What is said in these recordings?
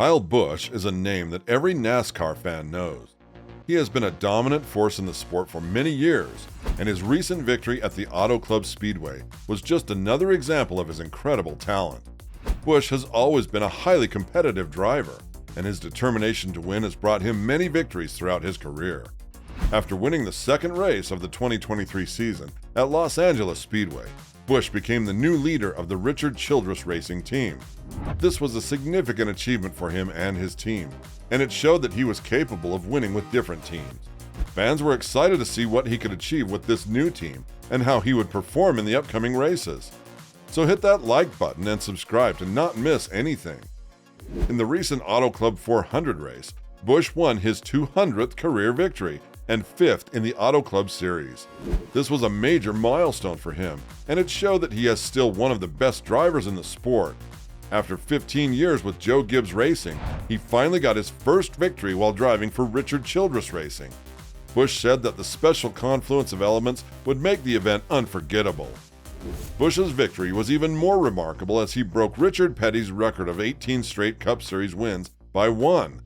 Kyle Busch is a name that every NASCAR fan knows. He has been a dominant force in the sport for many years, and his recent victory at the Auto Club Speedway was just another example of his incredible talent. Busch has always been a highly competitive driver, and his determination to win has brought him many victories throughout his career. After winning the second race of the 2023 season at Los Angeles Speedway, Busch became the new leader of the Richard Childress Racing team. This was a significant achievement for him and his team, and it showed that he was capable of winning with different teams. Fans were excited to see what he could achieve with this new team and how he would perform in the upcoming races. So hit that like button and subscribe to not miss anything. In the recent Auto Club 400 race, Busch won his 200th career victory and 5th in the Auto Club Series. This was a major milestone for him, and it showed that he is still one of the best drivers in the sport. After 15 years with Joe Gibbs Racing, he finally got his first victory while driving for Richard Childress Racing. Busch said that the special confluence of elements would make the event unforgettable. Busch's victory was even more remarkable as he broke Richard Petty's record of 18 straight Cup Series wins by 1.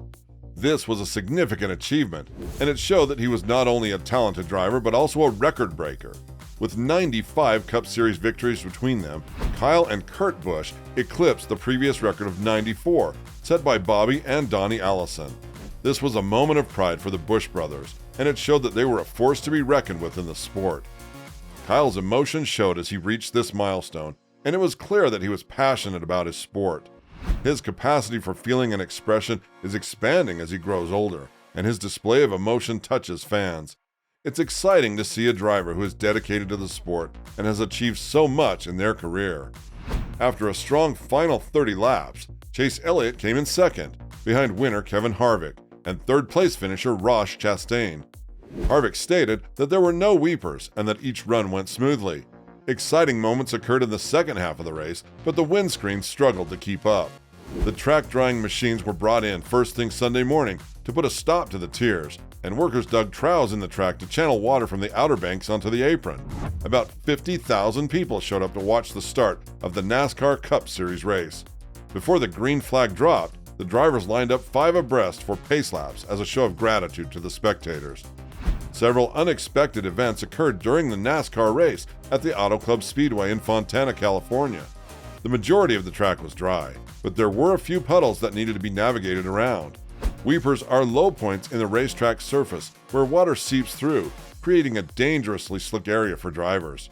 This was a significant achievement, and it showed that he was not only a talented driver but also a record breaker. With 95 Cup Series victories between them, Kyle and Kurt Busch eclipsed the previous record of 94, set by Bobby and Donnie Allison. This was a moment of pride for the Busch brothers, and it showed that they were a force to be reckoned with in the sport. Kyle's emotion showed as he reached this milestone, and it was clear that he was passionate about his sport. His capacity for feeling and expression is expanding as he grows older, and his display of emotion touches fans. It's exciting to see a driver who is dedicated to the sport and has achieved so much in their career. After a strong final 30 laps, Chase Elliott came in second, behind winner Kevin Harvick and third-place finisher Ross Chastain. Harvick stated that there were no weepers and that each run went smoothly. Exciting moments occurred in the second half of the race, but the windscreen struggled to keep up. The track drying machines were brought in first thing Sunday morning to put a stop to the tears, and workers dug troughs in the track to channel water from the Outer Banks onto the apron. About 50,000 people showed up to watch the start of the NASCAR Cup Series race. Before the green flag dropped, the drivers lined up 5 abreast for pace laps as a show of gratitude to the spectators. Several unexpected events occurred during the NASCAR race at the Auto Club Speedway in Fontana, California. The majority of the track was dry, but there were a few puddles that needed to be navigated around. Weepers are low points in the racetrack surface where water seeps through, creating a dangerously slick area for drivers.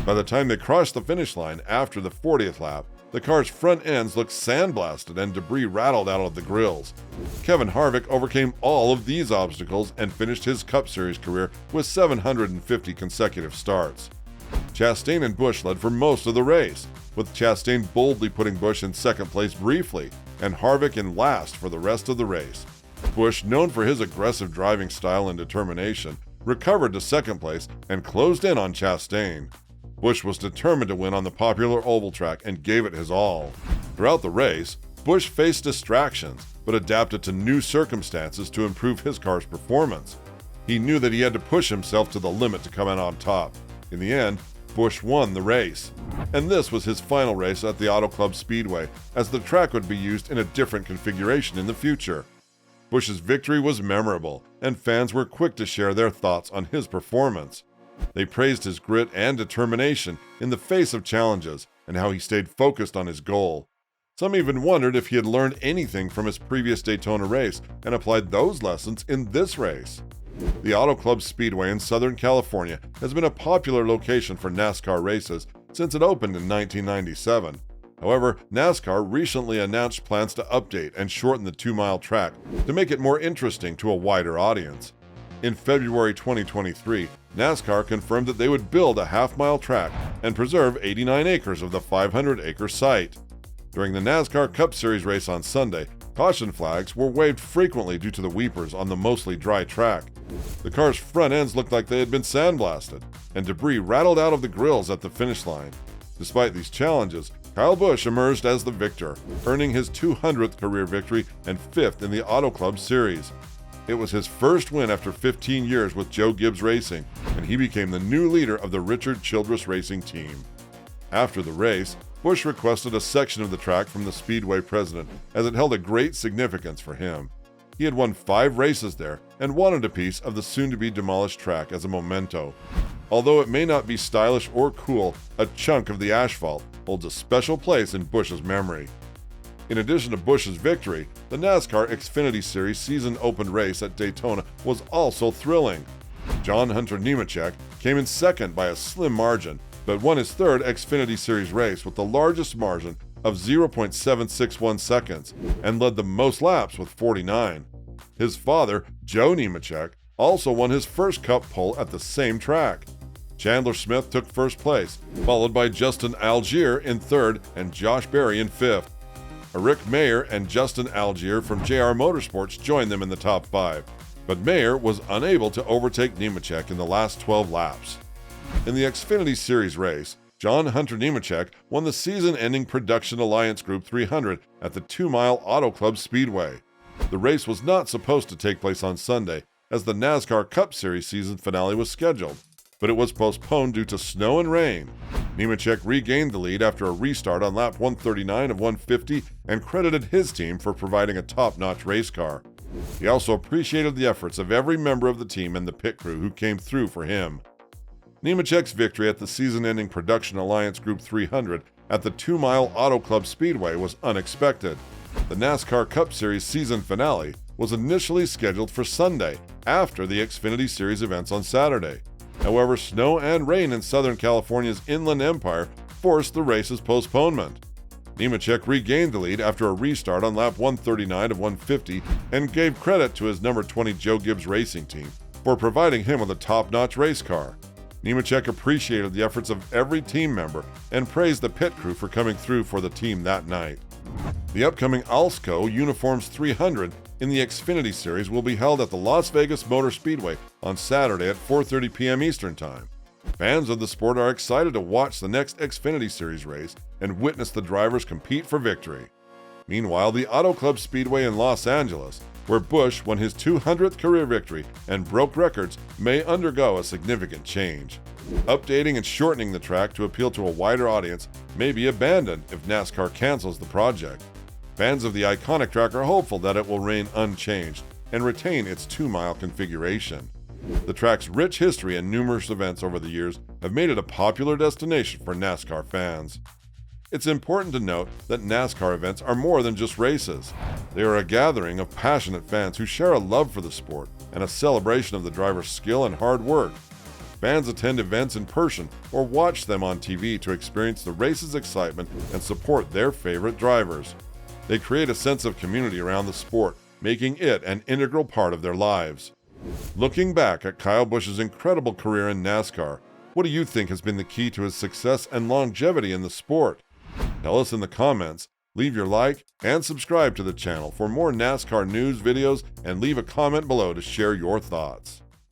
By the time they crossed the finish line after the 40th lap, the car's front ends looked sandblasted and debris rattled out of the grills. Kevin Harvick overcame all of these obstacles and finished his Cup Series career with 750 consecutive starts. Chastain and Busch led for most of the race, with Chastain boldly putting Busch in second place briefly and Harvick in last for the rest of the race. Busch, known for his aggressive driving style and determination, recovered to second place and closed in on Chastain. Busch was determined to win on the popular oval track and gave it his all. Throughout the race, Busch faced distractions, but adapted to new circumstances to improve his car's performance. He knew that he had to push himself to the limit to come out on top. In the end, Busch won the race. And this was his final race at the Auto Club Speedway, as the track would be used in a different configuration in the future. Busch's victory was memorable, and fans were quick to share their thoughts on his performance. They praised his grit and determination in the face of challenges and how he stayed focused on his goal. Some even wondered if he had learned anything from his previous Daytona race and applied those lessons in this race. The Auto Club Speedway in Southern California has been a popular location for NASCAR races since it opened in 1997. However, NASCAR recently announced plans to update and shorten the 2-mile track to make it more interesting to a wider audience. In February 2023, NASCAR confirmed that they would build a half-mile track and preserve 89 acres of the 500-acre site. During the NASCAR Cup Series race on Sunday, caution flags were waved frequently due to the weepers on the mostly dry track. The car's front ends looked like they had been sandblasted, and debris rattled out of the grills at the finish line. Despite these challenges, Kyle Busch emerged as the victor, earning his 200th career victory and 5th in the Auto Club Series. It was his first win after 15 years with Joe Gibbs Racing, and he became the new leader of the Richard Childress Racing team. After the race, Busch requested a section of the track from the Speedway president as it held a great significance for him. He had won 5 races there and wanted a piece of the soon-to-be-demolished track as a memento. Although it may not be stylish or cool, a chunk of the asphalt holds a special place in Busch's memory. In addition to Busch's victory, the NASCAR Xfinity Series season-opened race at Daytona was also thrilling. John Hunter Nemechek came in second by a slim margin, but won his 3rd Xfinity Series race with the largest margin of 0.761 seconds and led the most laps with 49. His father, Joe Nemechek, also won his first Cup pole at the same track. Chandler Smith took first place, followed by Justin Allgaier in 3rd and Josh Berry in 5th. Rick Mayer and Justin Allgaier from JR Motorsports joined them in the top 5, but Mayer was unable to overtake Nemechek in the last 12 laps. In the Xfinity Series race, John Hunter Nemechek won the season-ending Production Alliance Group 300 at the 2-mile Auto Club Speedway. The race was not supposed to take place on Sunday, as the NASCAR Cup Series season finale was scheduled, but it was postponed due to snow and rain. Nemechek regained the lead after a restart on lap 139 of 150 and credited his team for providing a top-notch race car. He also appreciated the efforts of every member of the team and the pit crew who came through for him. Nemechek's victory at the season-ending Production Alliance Group 300 at the 2-mile Auto Club Speedway was unexpected. The NASCAR Cup Series season finale was initially scheduled for Sunday, after the Xfinity Series events on Saturday. However, snow and rain in Southern California's Inland Empire forced the race's postponement. Nemechek regained the lead after a restart on lap 139 of 150 and gave credit to his number 20 Joe Gibbs Racing team for providing him with a top-notch race car. Nemechek appreciated the efforts of every team member and praised the pit crew for coming through for the team that night. The upcoming Alsco Uniforms 300 in the Xfinity Series will be held at the Las Vegas Motor Speedway on Saturday at 4:30 p.m. Eastern Time. Fans of the sport are excited to watch the next Xfinity Series race and witness the drivers compete for victory. Meanwhile, the Auto Club Speedway in Los Angeles, where Busch won his 200th career victory and broke records, may undergo a significant change. Updating and shortening the track to appeal to a wider audience may be abandoned if NASCAR cancels the project. Fans of the iconic track are hopeful that it will remain unchanged and retain its 2-mile configuration. The track's rich history and numerous events over the years have made it a popular destination for NASCAR fans. It's important to note that NASCAR events are more than just races. They are a gathering of passionate fans who share a love for the sport and a celebration of the driver's skill and hard work. Fans attend events in person or watch them on TV to experience the race's excitement and support their favorite drivers. They create a sense of community around the sport, making it an integral part of their lives. Looking back at Kyle Busch's incredible career in NASCAR, what do you think has been the key to his success and longevity in the sport? Tell us in the comments, leave your like, and subscribe to the channel for more NASCAR news videos, and leave a comment below to share your thoughts.